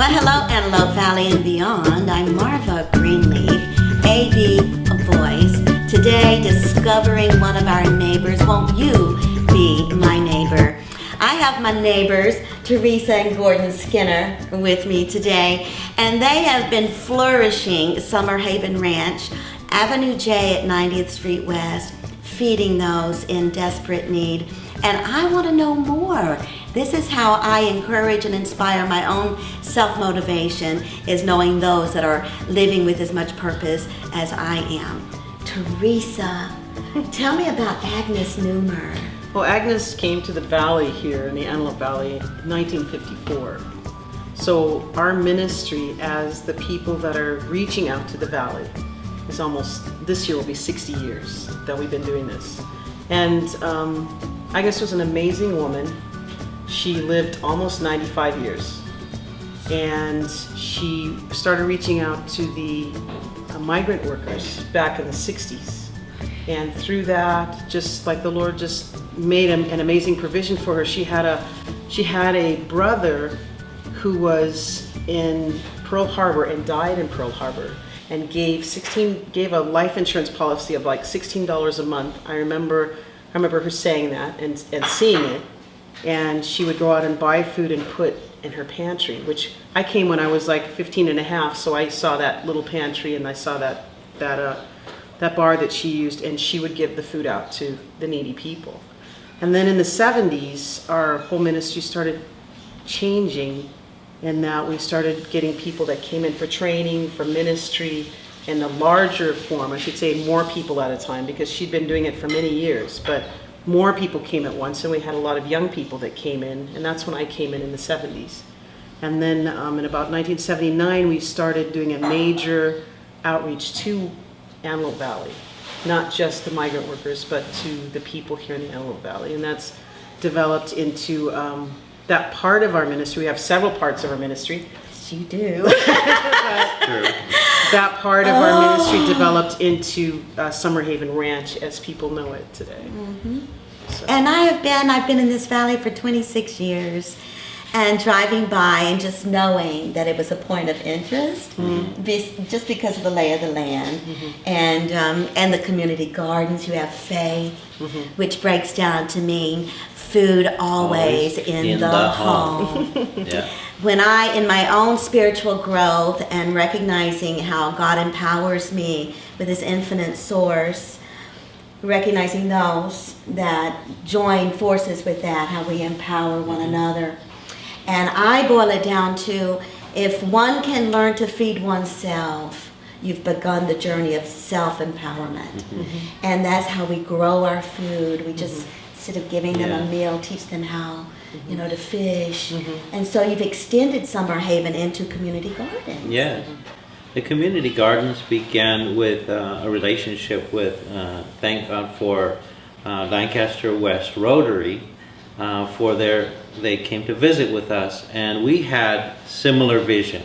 Well, hello, Antelope Valley and beyond. I'm Marva Greenleaf, AV Voice. Today, discovering one of our neighbors. Won't you be my neighbor? I have my neighbors, Teresa and Gordon Skinner, with me today, and they have been flourishing Summer Haven Ranch, Avenue J at 90th Street West, feeding those in desperate need. And I want to know more. This is how I encourage and inspire my own self-motivation, is knowing those that are living with as much purpose as I am. Teresa, tell me about Agnes Newmer. Well, Agnes came to the valley here in the Antelope Valley in 1954. So our ministry as the people that are reaching out to the valley is almost, this year will be 60 years that we've been doing this. And Agnes was an amazing woman. She lived almost 95 years. And she started reaching out to the migrant workers back in the 60s. And through that, just like the Lord just made an amazing provision for her. She had a brother who was in Pearl Harbor and died in Pearl Harbor, and gave a life insurance policy of like $16 a month. I remember her saying that and seeing it. And she would go out and buy food and put in her pantry, which I came when I was like 15 and a half, so I saw that little pantry and I saw that bar that she used, and she would give the food out to the needy people. And then in the 70s, our whole ministry started changing, in that we started getting people that came in for training, for ministry, in a larger form. I should say more people at a time, because she'd been doing it for many years, but more people came at once, and we had a lot of young people that came in, and that's when I came in the 70s. And then in about 1979, we started doing a major outreach to Antelope Valley, not just the migrant workers, but to the people here in the Antelope Valley. And that's developed into that part of our ministry. We have several parts of our ministry. Yes, you do. That part of our ministry developed into Summer Haven Ranch as people know it today. Mm-hmm. So. And I've been in this valley for 26 years, and driving by and just knowing that it was a point of interest, just because of the lay of the land, and the community gardens. You have faith, which breaks down to mean food always in the home. Yeah. When I, in my own spiritual growth and recognizing how God empowers me with His infinite source, recognizing those that join forces with that, how we empower one another. And I boil it down to, if one can learn to feed oneself, you've begun the journey of self-empowerment. And that's how we grow our food. We just, instead of giving them a meal, teach them how, to fish. And so you've extended Summer Haven into community gardens. Yeah. The community gardens began with a relationship with, thank God for Lancaster West Rotary, they came to visit with us, and we had similar vision.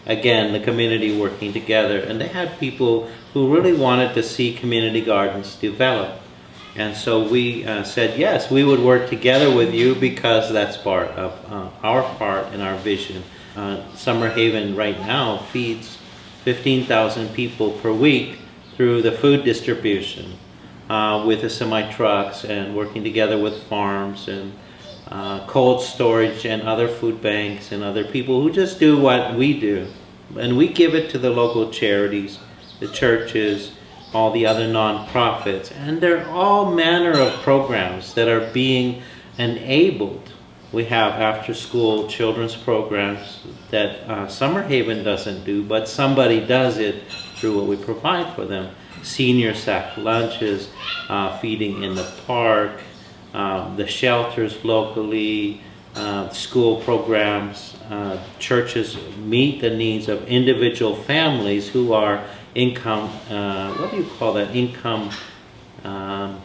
Again, the community working together, and they had people who really wanted to see community gardens develop. And so we said, yes, we would work together with you, because that's part of our part in our vision. Summer Haven right now feeds 15,000 people per week through the food distribution with the semi-trucks, and working together with farms and cold storage and other food banks and other people who just do what we do. And we give it to the local charities, the churches, all the other nonprofits, and there are all manner of programs that are being enabled. We have after-school children's programs that Summer Haven doesn't do, but somebody does it through what we provide for them. Senior sack lunches, feeding in the park, the shelters locally, school programs. Churches meet the needs of individual families who are income, what do you call that? Income,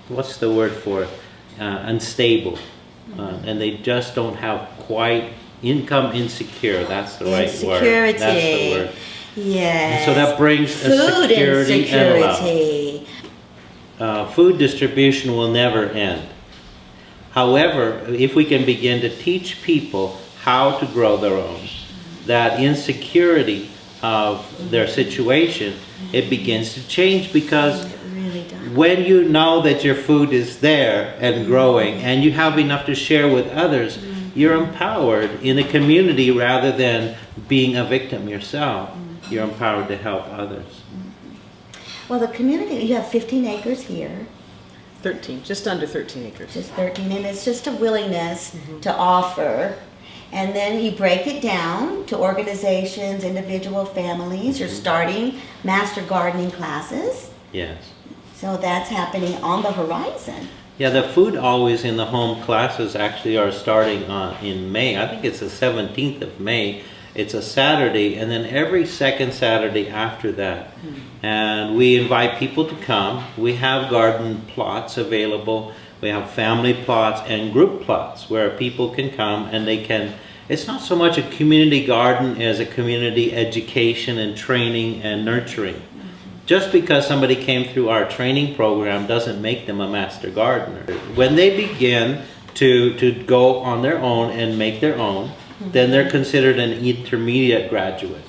what's the word for it? Unstable. And they just don't have quite income insecure. That's the right word. That's the word. Yes. And so that brings food security insecurity. And food distribution will never end. However, if we can begin to teach people how to grow their own, that insecurity of their situation, it begins to change, because It really does. when you know that your food is there and growing and you have enough to share with others, you're empowered in a community rather than being a victim yourself. You're empowered to help others. Well, the community, you have 15 acres here, 13, just under 13 acres. just 13, and it's just a willingness to offer. And then you break it down to organizations, individual families. You're starting master gardening classes. Yes. So that's happening on the horizon. Yeah, the food always in the home classes actually are starting in May. I think it's the 17th of May. It's a Saturday, and then every second Saturday after that. And we invite people to come. We have garden plots available. We have family plots and group plots where people can come and they can, it's not so much a community garden as a community education and training and nurturing. Just because somebody came through our training program doesn't make them a master gardener. When they begin to go on their own and make their own, then they're considered an intermediate graduate.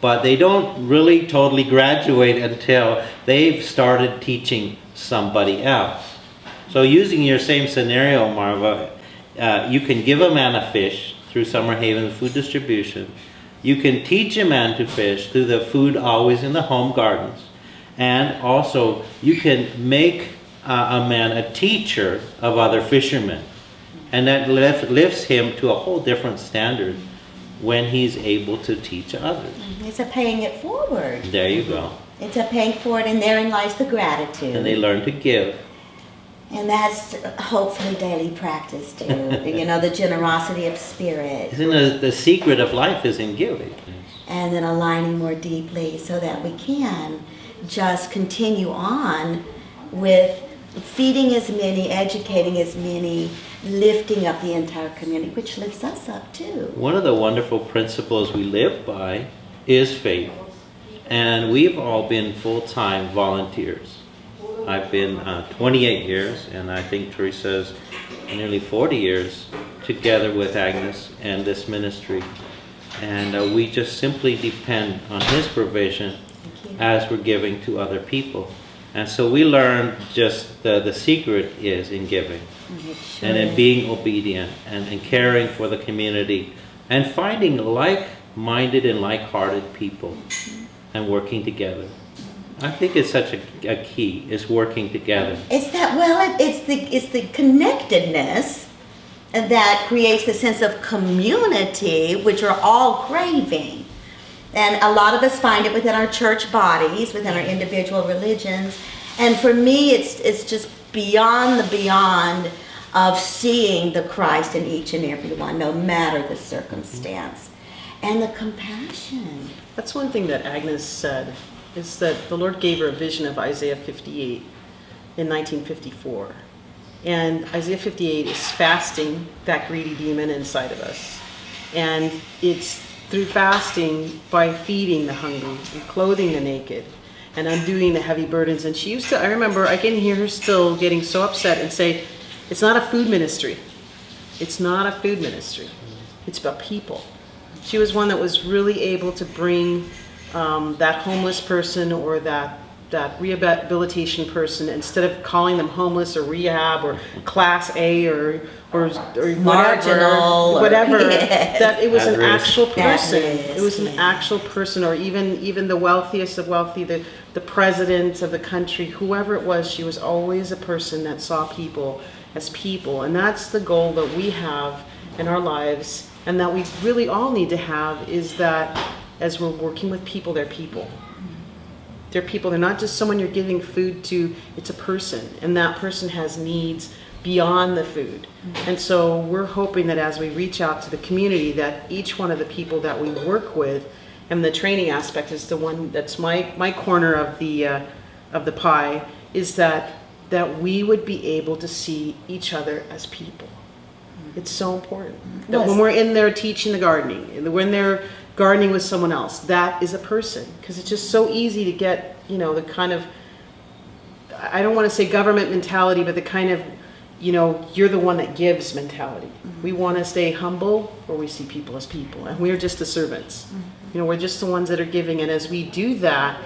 But they don't really totally graduate until they've started teaching somebody else. So using your same scenario, Marva, you can give a man a fish through Summer Haven Food Distribution. You can teach a man to fish through the Food Always in the Home Gardens. And also, you can make a man a teacher of other fishermen. And that lifts him to a whole different standard when he's able to teach others. It's a paying it forward. There you go. It's a paying forward, and therein lies the gratitude. And they learn to give. And that's hopefully daily practice too. The generosity of spirit. Isn't it the secret of life is in giving? And then aligning more deeply so that we can just continue on with feeding as many, educating as many, lifting up the entire community, which lifts us up too. One of the wonderful principles we live by is faith. And we've all been full-time volunteers. I've been 28 years, and I think Teresa's nearly 40 years together with Agnes and this ministry. And we just simply depend on his provision as we're giving to other people. And so we learned just the secret is in giving. And in being obedient and caring for the community and finding like-minded and like-hearted people and working together. I think it's such a key, is working together. It's that, well, it's the connectedness that creates the sense of community, which we're all craving. And a lot of us find it within our church bodies, within our individual religions. And for me, it's just beyond the beyond of seeing the Christ in each and every one, no matter the circumstance. And the compassion. That's one thing that Agnes said, is that the Lord gave her a vision of Isaiah 58 in 1954. And Isaiah 58 is fasting that greedy demon inside of us. And it's through fasting by feeding the hungry and clothing the naked and undoing the heavy burdens. And she used to, I remember, I can hear her still getting so upset and say, it's not a food ministry. It's not a food ministry. It's about people. She was one that was really able to bring that homeless person or that rehabilitation person, instead of calling them homeless or rehab or class A or Marginal whatever, yes. that it was At an risk. actual person. At It was an risk, actual person, or even the wealthiest of wealthy, the president of the country, whoever it was, she was always a person that saw people as people. And that's the goal that we have in our lives, and that we really all need to have, is that as we're working with people, they're people. They're people. They're not just someone you're giving food to. It's a person, and that person has needs beyond the food. And so we're hoping that as we reach out to the community, that each one of the people that we work with, and the training aspect is the one that's my corner of the pie, is that we would be able to see each other as people. It's so important that Yes. when we're in there teaching the gardening, when they're gardening with someone else, that is a person. Because it's just so easy to get, the kind of, I don't want to say government mentality, but the kind of, you know, you're the one that gives mentality. We want to stay humble where we see people as people, and we're just the servants. You know, we're just the ones that are giving, and as we do that,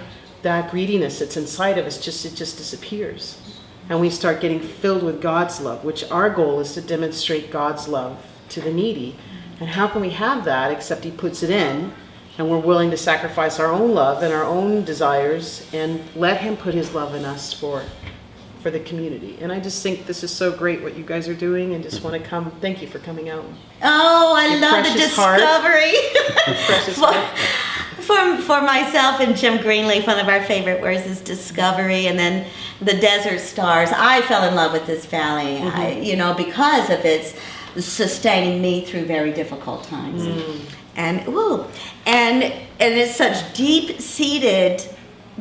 that greediness that's inside of us it just disappears. And we start getting filled with God's love, which our goal is to demonstrate God's love to the needy. And how can we have that except He puts it in, and we're willing to sacrifice our own love and our own desires and let Him put His love in us for the community. And I just think this is so great what you guys are doing, and just want to come. Thank you for coming out. Oh, I Your love the precious heart. discovery. Precious heart. For myself and Jim Greenleaf, one of our favorite words is discovery, and then the desert stars. I fell in love with this valley, you know, because of its sustaining me through very difficult times. And it's such deep-seated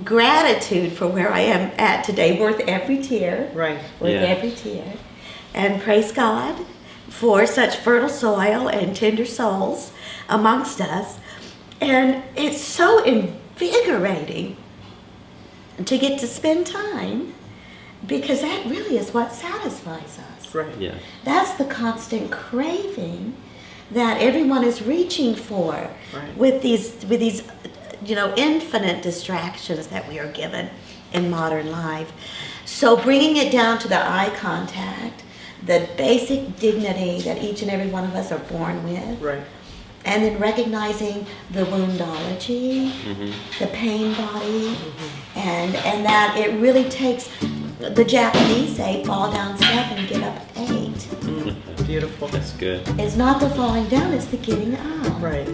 gratitude for where I am at today, worth every tear. Right. Worth every tear. And praise God for such fertile soil and tender souls amongst us. And it's so invigorating to get to spend time, because that really is what satisfies us. Right. Yeah. That's the constant craving that everyone is reaching for, Right. with these you know, infinite distractions that we are given in modern life. So bringing it down to the eye contact, the basic dignity that each and every one of us are born with, Right. and then recognizing the woundology, the pain body, and that it really takes, the Japanese say, fall down 7, get up 8. Beautiful. That's good. It's not the falling down, it's the getting up. Right.